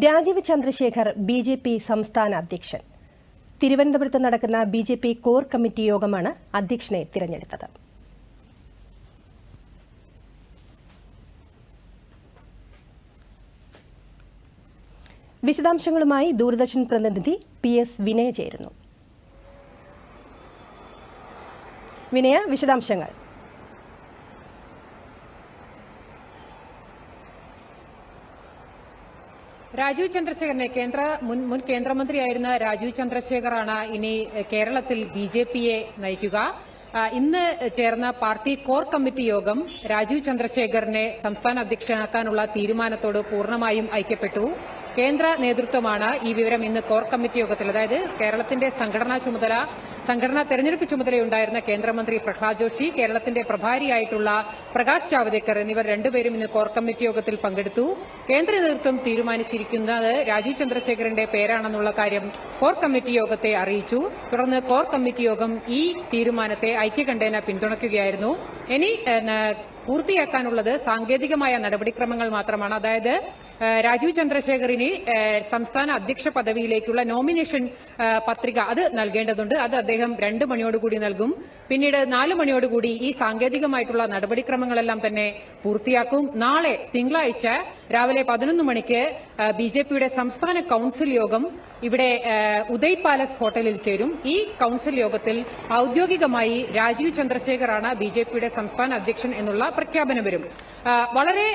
Rajeev Chandrasekhar BJP സംസ്ഥാന അധ്യക്ഷൻ. തിരുവനന്തപുരത്ത് നടക്കുന്ന ബിജെപി കോർ കമ്മിറ്റി യോഗമാണ് അധ്യക്ഷനെ തിരഞ്ഞെടുത്തത്. വിശദാംശങ്ങളുമായി ദൂരദർശൻ പ്രതിനിധി PS വിനയ ചേരുന്നു. വിനയ, വിശദാംശങ്ങൾ. രാജീവ് ചന്ദ്രശേഖരനെ മുൻ കേന്ദ്രമന്ത്രിയായിരുന്ന രാജീവ് ചന്ദ്രശേഖറാണ് ഇനി കേരളത്തിൽ ബിജെപിയെ നയിക്കുക. ഇന്ന് ചേർന്ന പാർട്ടി കോർ കമ്മിറ്റി യോഗം രാജീവ് ചന്ദ്രശേഖറിനെ സംസ്ഥാന അധ്യക്ഷനാക്കാനുള്ള തീരുമാനത്തോട് പൂർണ്ണമായും ഐക്യപ്പെട്ടു. കേന്ദ്ര നേതൃത്വമാണ് ഈ വിവരം ഇന്ന് കോർ കമ്മിറ്റി യോഗത്തിൽ, അതായത് കേരളത്തിന്റെ സംഘടനാ തെരഞ്ഞെടുപ്പ് ചുമതലയുണ്ടായിരുന്ന കേന്ദ്രമന്ത്രി പ്രഹ്ലാദ് ജോഷി, കേരളത്തിന്റെ പ്രഭാരിയായിട്ടുള്ള പ്രകാശ് ജാവ്ദേക്കർ എന്നിവർ രണ്ടുപേരും ഇന്ന് കോർ കമ്മിറ്റി യോഗത്തിൽ പങ്കെടുത്തു. കേന്ദ്ര നേതൃത്വം തീരുമാനിച്ചിരിക്കുന്നത് രാജീവ് ചന്ദ്രശേഖരന്റെ പേരാണെന്നുള്ള കാര്യം കോർ കമ്മിറ്റി യോഗത്തെ അറിയിച്ചു. തുടർന്ന് കോർ കമ്മിറ്റി യോഗം ഈ തീരുമാനത്തെ ഐക്യകണ്ഠേന പിന്തുണയ്ക്കുകയായിരുന്നു. ഇനി പൂർത്തിയാക്കാനുള്ളത് സാങ്കേതികമായ നടപടിക്രമങ്ങൾ മാത്രമാണ്. അതായത് രാജീവ് ചന്ദ്രശേഖറിന് സംസ്ഥാന അധ്യക്ഷ പദവിയിലേക്കുള്ള നോമിനേഷൻ പത്രിക അത് നൽകേണ്ടതുണ്ട്. അത് അദ്ദേഹം 2 മണിയോടുകൂടി നൽകും. പിന്നീട് 4 മണിയോടുകൂടി ഈ സാങ്കേതികമായിട്ടുള്ള നടപടിക്രമങ്ങളെല്ലാം തന്നെ പൂർത്തിയാക്കും. നാളെ തിങ്കളാഴ്ച രാവിലെ 11 മണിക്ക് ബിജെപിയുടെ സംസ്ഥാന കൌൺസിൽ യോഗം ഇവിടെ ഉദയ് പാലസ് ഹോട്ടലിൽ ചേരും. ഈ കൌൺസിൽ യോഗത്തിൽ ഔദ്യോഗികമായി രാജീവ് ചന്ദ്രശേഖറാണ് ബിജെപിയുടെ സംസ്ഥാന അധ്യക്ഷൻ എന്നുള്ള പ്രഖ്യാപനം വരും. വളരെ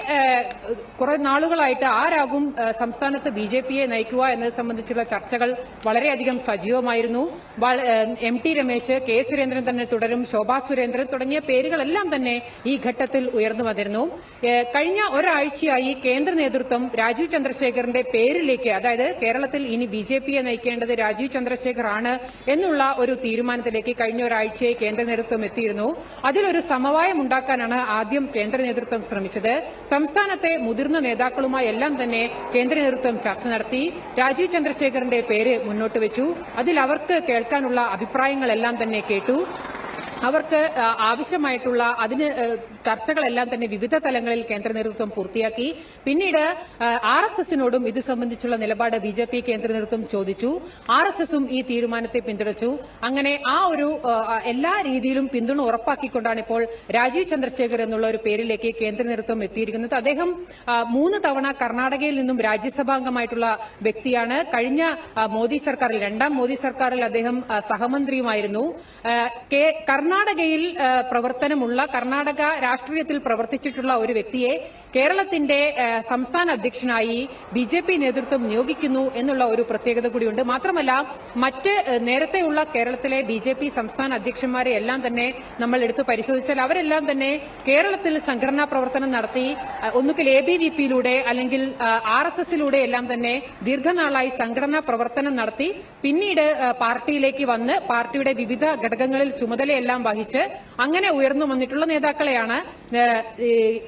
കുറെ നാളുകളായിട്ട് ആരാകും സംസ്ഥാനത്ത് ബിജെപിയെ നയിക്കുക എന്നത് സംബന്ധിച്ചുള്ള ചർച്ചകൾ വളരെയധികം സജീവമായിരുന്നു. MT രമേശ്, K സുരേന്ദ്രൻ തന്നെ തുടരും, ശോഭാ സുരേന്ദ്രൻ തുടങ്ങിയ പേരുകളെല്ലാം തന്നെ ഈ ഘട്ടത്തിൽ ഉയർന്നു വന്നിരുന്നു. കഴിഞ്ഞ ഒരാഴ്ചയായി കേന്ദ്ര നേതൃത്വം രാജീവ് ചന്ദ്രശേഖറിന്റെ പേരിലേക്ക്, അതായത് കേരളത്തിൽ ഇനി ബിജെപിയെ നയിക്കേണ്ടത് രാജീവ് ചന്ദ്രശേഖർ ആണ് എന്നുള്ള ഒരു തീരുമാനത്തിലേക്ക് കഴിഞ്ഞ ഒരാഴ്ചയായി കേന്ദ്ര നേതൃത്വം എത്തിയിരുന്നു. അതിലൊരു സമവായം ഉണ്ടാക്കാനാണ് ആദ്യം കേന്ദ്ര നേതൃത്വം ശ്രമിച്ചത്. സംസ്ഥാനത്തെ മുതിർന്ന നേതാക്കളുമായി എല്ലാം തന്നെ കേന്ദ്ര നേതൃത്വം ചർച്ച നടത്തി. രാജീവ് ചന്ദ്രശേഖറിന്റെ പേര് മുന്നോട്ട് വെച്ചു. അതിൽ അവർക്ക് കേൾക്കാനുള്ള അഭിപ്രായങ്ങളെല്ലാം തന്നെ കേട്ടു. അവർക്ക് ആവശ്യമായിട്ടുള്ള ചർച്ചകളെല്ലാം തന്നെ വിവിധ തലങ്ങളിൽ കേന്ദ്ര നേതൃത്വം പൂർത്തിയാക്കി. പിന്നീട് RSSനോടും ഇത് സംബന്ധിച്ചുള്ള നിലപാട് ബിജെപി കേന്ദ്ര നേതൃത്വം ചോദിച്ചു. RSSും ഈ തീരുമാനത്തെ പിന്തുണച്ചു. അങ്ങനെ എല്ലാ രീതിയിലും പിന്തുണ ഉറപ്പാക്കിക്കൊണ്ടാണ് ഇപ്പോൾ രാജീവ് ചന്ദ്രശേഖർ എന്നുള്ള ഒരു പേരിലേക്ക് കേന്ദ്ര നേതൃത്വം എത്തിയിരിക്കുന്നത്. അദ്ദേഹം 3 തവണ കർണാടകയിൽ നിന്നും രാജ്യസഭാംഗമായിട്ടുള്ള വ്യക്തിയാണ്. കഴിഞ്ഞ മോദി സർക്കാരിൽ, 2ാം മോദി സർക്കാരിൽ അദ്ദേഹം സഹമന്ത്രിയുമായിരുന്നു. കർണാടകയിൽ പ്രവർത്തനമുള്ള, കർണാടക രാഷ്ട്രീയത്തിൽ പ്രവർത്തിച്ചിട്ടുള്ള ഒരു വ്യക്തിയെ കേരളത്തിന്റെ സംസ്ഥാന അധ്യക്ഷനായി ബിജെപി നേതൃത്വം നിയോഗിക്കുന്നു എന്നുള്ള ഒരു പ്രത്യേകത കൂടിയുണ്ട്. മാത്രമല്ല, മറ്റ് നേരത്തെയുള്ള കേരളത്തിലെ ബിജെപി സംസ്ഥാന അധ്യക്ഷന്മാരെ എല്ലാം തന്നെ നമ്മൾ എടുത്തു പരിശോധിച്ചാൽ അവരെല്ലാം തന്നെ കേരളത്തിൽ സംഘടനാ പ്രവർത്തനം നടത്തി, ഒന്നുകിൽ ABVP-യിലൂടെ അല്ലെങ്കിൽ RSSലൂടെ എല്ലാം തന്നെ ദീർഘനാളായി സംഘടനാ പ്രവർത്തനം നടത്തി പിന്നീട് പാർട്ടിയിലേക്ക് വന്ന് പാർട്ടിയുടെ വിവിധ ഘടകങ്ങളിൽ ചുമതലയെല്ലാം വഹിച്ച് അങ്ങനെ ഉയർന്നു വന്നിട്ടുള്ള നേതാക്കളെയാണ്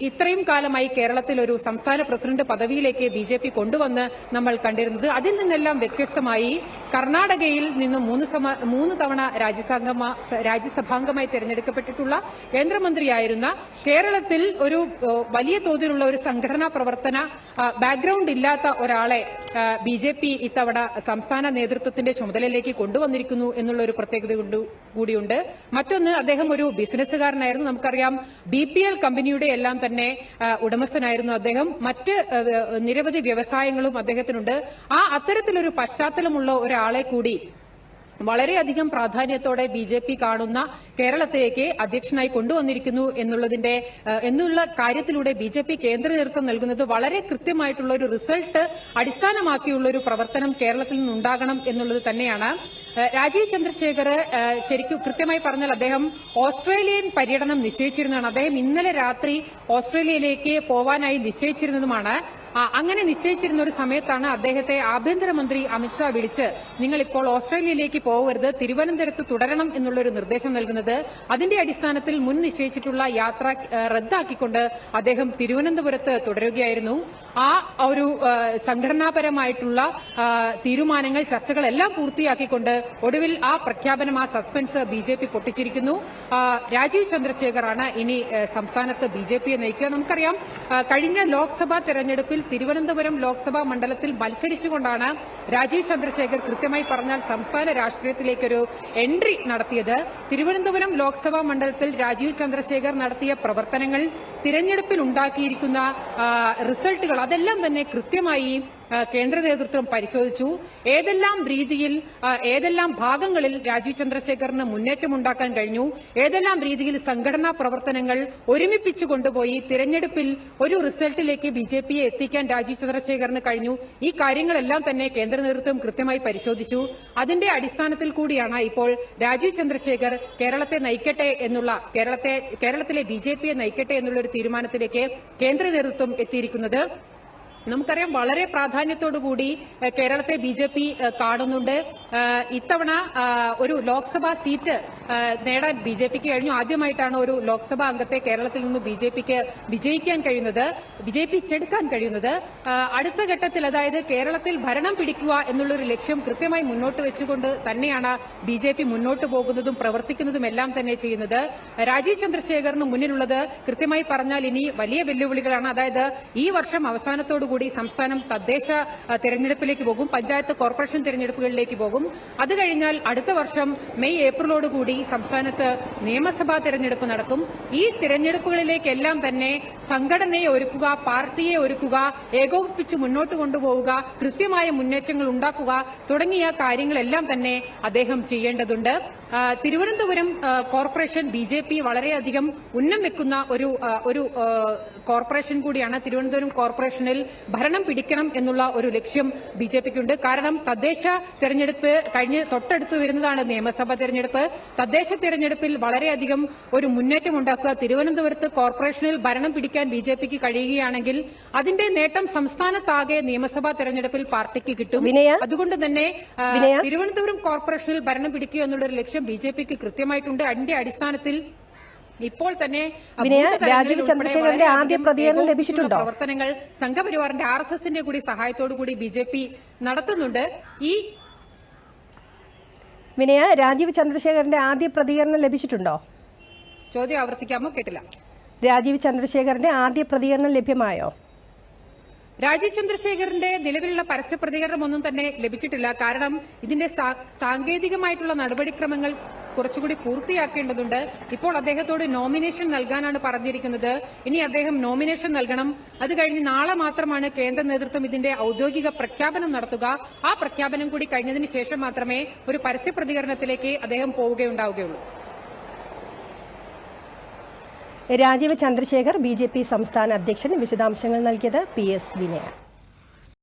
ഇത്രയും കാലമായി കേരളത്തിൽ ഒരു സംസ്ഥാന പ്രസിഡന്റ് പദവിയിലേക്ക് ബിജെപി കൊണ്ടുവന്ന് നമ്മൾ കണ്ടിരുന്നത്. അതിൽ നിന്നെല്ലാം വ്യത്യസ്തമായി കർണാടകയിൽ നിന്നും 3 തവണ രാജ്യസഭാംഗമായി തെരഞ്ഞെടുക്കപ്പെട്ടിട്ടുള്ള കേന്ദ്രമന്ത്രിയായിരുന്ന, കേരളത്തിൽ ഒരു വലിയ തോതിലുള്ള ഒരു സംഘടനാ പ്രവർത്തന ബാക്ക്ഗ്രൗണ്ട് ഇല്ലാത്ത ഒരാളെ ബിജെപി ഇത്തവണ സംസ്ഥാന നേതൃത്വത്തിന്റെ ചുമതലയിലേക്ക് കൊണ്ടുവന്നിരിക്കുന്നു എന്നുള്ള ഒരു പ്രത്യേകത കൂടിയുണ്ട്. മറ്റൊന്ന്, അദ്ദേഹം ഒരു ബിസിനസ്സുകാരനായിരുന്നു. നമുക്കറിയാം, BPL കമ്പനിയുടെ എല്ലാം തന്നെ ഉടമസ്ഥനായിരുന്നു അദ്ദേഹം. മറ്റ് നിരവധി വ്യവസായങ്ങളും അദ്ദേഹത്തിനുണ്ട്. അത്തരത്തിലൊരു പശ്ചാത്തലമുള്ള ഒരാളെ കൂടി വളരെയധികം പ്രാധാന്യത്തോടെ ബിജെപി കാണുന്ന കേരളത്തിലേക്ക് അധ്യക്ഷനായി കൊണ്ടുവന്നിരിക്കുന്നു എന്നുള്ള കാര്യത്തിലൂടെ ബിജെപി കേന്ദ്ര നേതൃത്വം നൽകുന്നത് വളരെ കൃത്യമായിട്ടുള്ള ഒരു റിസൾട്ട് അടിസ്ഥാനമാക്കിയുള്ള ഒരു പ്രവർത്തനം കേരളത്തിൽ നിന്നുണ്ടാകണം എന്നുള്ളത് തന്നെയാണ്. രാജീവ് ചന്ദ്രശേഖർ ശരിക്കും കൃത്യമായി പറഞ്ഞാൽ അദ്ദേഹം ഓസ്ട്രേലിയൻ പര്യടനം നിശ്ചയിച്ചിരുന്നതാണ്. അദ്ദേഹം ഇന്നലെ രാത്രി ഓസ്ട്രേലിയയിലേക്ക് പോവാനായി നിശ്ചയിച്ചിരുന്നതുമാണ്. അങ്ങനെ നിശ്ചയിച്ചിരുന്ന ഒരു സമയത്താണ് അദ്ദേഹത്തെ ആഭ്യന്തരമന്ത്രി അമിത്ഷാ വിളിച്ച് നിങ്ങൾ ഇപ്പോൾ ഓസ്ട്രേലിയയിലേക്ക് പോകരുത്, തിരുവനന്തപുരത്ത് തുടരണം എന്നുള്ളൊരു നിർദ്ദേശം നൽകുന്നത്. അതിന്റെ അടിസ്ഥാനത്തിൽ മുൻ നിശ്ചയിച്ചിട്ടുള്ള യാത്ര റദ്ദാക്കിക്കൊണ്ട് അദ്ദേഹം തിരുവനന്തപുരത്ത് തുടരുകയായിരുന്നു. ഒരു സംഘടനാപരമായിട്ടുള്ള തീരുമാനങ്ങൾ, ചർച്ചകളെല്ലാം പൂർത്തിയാക്കിക്കൊണ്ട് ഒടുവിൽ ആ പ്രഖ്യാപനം, ആ സസ്പെൻസ് BJP പൊട്ടിച്ചിരിക്കുന്നു. രാജീവ് ചന്ദ്രശേഖറാണ് ഇനി സംസ്ഥാനത്ത് BJPയെ നയിക്കുക. നമുക്കറിയാം, കഴിഞ്ഞ ലോക്സഭാ തെരഞ്ഞെടുപ്പിൽ തിരുവനന്തപുരം ലോക്സഭാ മണ്ഡലത്തിൽ മത്സരിച്ചുകൊണ്ടാണ് രാജീവ് ചന്ദ്രശേഖർ കൃത്യമായി പറഞ്ഞാൽ സംസ്ഥാന രാഷ്ട്രീയത്തിലേക്കൊരു എൻട്രി നടത്തിയത്. തിരുവനന്തപുരം ലോക്സഭാ മണ്ഡലത്തിൽ രാജീവ് ചന്ദ്രശേഖർ നടത്തിയ പ്രവർത്തനങ്ങൾ, തിരഞ്ഞെടുപ്പിൽ ഉണ്ടാക്കിയിരിക്കുന്ന റിസൾട്ടുകൾ, അതെല്ലാം തന്നെ കൃത്യമായി കേന്ദ്ര നേതൃത്വം പരിശോധിച്ചു. ഏതെല്ലാം രീതിയിൽ, ഏതെല്ലാം ഭാഗങ്ങളിൽ രാജീവ് ചന്ദ്രശേഖറിന് മുന്നേറ്റമുണ്ടാക്കാൻ കഴിഞ്ഞു, ഏതെല്ലാം രീതിയിൽ സംഘടനാ പ്രവർത്തനങ്ങൾ ഒരുമിപ്പിച്ചു കൊണ്ടുപോയി തിരഞ്ഞെടുപ്പിൽ ഒരു റിസൾട്ടിലേക്ക് BJPയെ എത്തിക്കാൻ രാജീവ് ചന്ദ്രശേഖറിന് കഴിഞ്ഞു. ഈ കാര്യങ്ങളെല്ലാം തന്നെ കേന്ദ്ര നേതൃത്വം കൃത്യമായി പരിശോധിച്ചു. അതിന്റെ അടിസ്ഥാനത്തിൽ കൂടിയാണ് ഇപ്പോൾ രാജീവ് ചന്ദ്രശേഖർ കേരളത്തെ നയിക്കട്ടെ എന്നുള്ള, കേരളത്തിലെ BJPയെ നയിക്കട്ടെ എന്നുള്ള ഒരു തീരുമാനത്തിലേക്ക് കേന്ദ്ര നേതൃത്വം എത്തിയിരിക്കുന്നത്. നമുക്കറിയാം, വളരെ പ്രാധാന്യത്തോടുകൂടി കേരളത്തെ BJP കാണുന്നുണ്ട്. ഇത്തവണ ഒരു ലോക്സഭാ സീറ്റ് നേടാൻ BJPക്ക് കഴിഞ്ഞു. ആദ്യമായിട്ടാണ് ഒരു ലോക്സഭാ അംഗത്തെ കേരളത്തിൽ നിന്ന് BJPക്ക് വിജയിപ്പിച്ചെടുക്കാൻ കഴിയുന്നത്. അടുത്ത ഘട്ടത്തിൽ, അതായത് കേരളത്തിൽ ഭരണം പിടിക്കുക എന്നുള്ളൊരു ലക്ഷ്യം കൃത്യമായി മുന്നോട്ട് വെച്ചുകൊണ്ട് തന്നെയാണ് BJP മുന്നോട്ട് പോകുന്നതും പ്രവർത്തിക്കുന്നതും എല്ലാം തന്നെ ചെയ്യുന്നത്. രാജീവ് ചന്ദ്രശേഖറിന് മുന്നിലുള്ളത് കൃത്യമായി പറഞ്ഞാൽ ഇനി വലിയ വെല്ലുവിളികളാണ്. അതായത് ഈ വർഷം അവസാനത്തോടുകൂടി സംസ്ഥാനം തദ്ദേശ തെരഞ്ഞെടുപ്പിലേക്ക് പോകും, പഞ്ചായത്ത് കോർപ്പറേഷൻ തെരഞ്ഞെടുപ്പുകളിലേക്ക് പോകും. അത് കഴിഞ്ഞാൽ അടുത്ത വർഷം മെയ് ഏപ്രിലോടുകൂടി സംസ്ഥാനത്ത് നിയമസഭാ തെരഞ്ഞെടുപ്പ് നടക്കും. ഈ തെരഞ്ഞെടുപ്പുകളിലേക്കെല്ലാം തന്നെ സംഘടനയെ ഒരുക്കുക, പാർട്ടിയെ ഒരുക്കുക, ഏകോപിപ്പിച്ച് മുന്നോട്ട് കൊണ്ടുപോവുക, കൃത്യമായ മുന്നേറ്റങ്ങൾ ഉണ്ടാക്കുക തുടങ്ങിയ കാര്യങ്ങളെല്ലാം തന്നെ അദ്ദേഹം ചെയ്യേണ്ടതുണ്ട്. തിരുവനന്തപുരം കോർപ്പറേഷൻ BJP വളരെയധികം ഉന്നം വെക്കുന്ന ഒരു കോർപ്പറേഷൻ കൂടിയാണ്. തിരുവനന്തപുരം കോർപ്പറേഷനിൽ ഭരണം പിടിക്കണം എന്നുള്ള ഒരു ലക്ഷ്യം BJPക്കുണ്ട്. കാരണം തദ്ദേശ തെരഞ്ഞെടുപ്പ് കഴിഞ്ഞ് തൊട്ടടുത്ത് വരുന്നതാണ് നിയമസഭാ തെരഞ്ഞെടുപ്പ്. തദ്ദേശ തെരഞ്ഞെടുപ്പിൽ വളരെയധികം ഒരു മുന്നേറ്റം ഉണ്ടാക്കുക, തിരുവനന്തപുരത്ത് കോർപ്പറേഷനിൽ ഭരണം പിടിക്കാൻ BJPക്ക് കഴിയുകയാണെങ്കിൽ അതിന്റെ നേട്ടം സംസ്ഥാനത്താകെ നിയമസഭാ തെരഞ്ഞെടുപ്പിൽ പാർട്ടിക്ക് കിട്ടും. അതുകൊണ്ട് തന്നെ തിരുവനന്തപുരം കോർപ്പറേഷനിൽ ഭരണം പിടിക്കുക എന്നുള്ള ഒരു ലക്ഷ്യം BJPക്ക് കൃത്യമായിട്ടുണ്ട്. അതിന്റെ അടിസ്ഥാനത്തിൽ ഇപ്പോൾ തന്നെ രാജീവ് ചന്ദ്രശേഖരന്റെ ആദ്യ പ്രതികരണം ലഭിച്ചിട്ടുണ്ടോ? പ്രവർത്തനങ്ങൾ സംഘപരിവാറിന്റെ RSSന്റെ കൂടി സഹായത്തോടുകൂടി BJP നടത്തുന്നുണ്ട്. ഈ രാജീവ് ചന്ദ്രശേഖരന്റെ ആദ്യ പ്രതികരണം ലഭിച്ചിട്ടുണ്ടോ? ചോദ്യം ആവർത്തിക്കാമോ? കേട്ടില്ല. രാജീവ് ചന്ദ്രശേഖരന്റെ ആദ്യ പ്രതികരണം ലഭ്യമായോ? രാജീവ് ചന്ദ്രശേഖറിന്റെ നിലവിലുള്ള പരസ്യ പ്രതികരണം ഒന്നും തന്നെ ലഭിച്ചിട്ടില്ല. കാരണം ഇതിന്റെ സാങ്കേതികമായിട്ടുള്ള നടപടിക്രമങ്ങൾ കുറച്ചുകൂടി പൂർത്തിയാക്കേണ്ടതുണ്ട്. ഇപ്പോൾ അദ്ദേഹത്തോട് നോമിനേഷൻ നൽകാനാണ് പറഞ്ഞിരിക്കുന്നത്. ഇനി അദ്ദേഹം നോമിനേഷൻ നൽകണം. അത് കഴിഞ്ഞ് നാളെ മാത്രമാണ് കേന്ദ്ര നേതൃത്വം ഇതിന്റെ ഔദ്യോഗിക പ്രഖ്യാപനം നടത്തുക. ആ പ്രഖ്യാപനം കൂടി കഴിഞ്ഞതിന് ശേഷം മാത്രമേ ഒരു പരസ്യ പ്രതികരണത്തിലേക്ക് അദ്ദേഹം പോവുകയുണ്ടാവുകയുള്ളൂ. രാജീവ് ചന്ദ്രശേഖർ BJP സംസ്ഥാന അധ്യക്ഷൻ വിശദാംശങ്ങൾ നൽകിയത് PS വിനയ.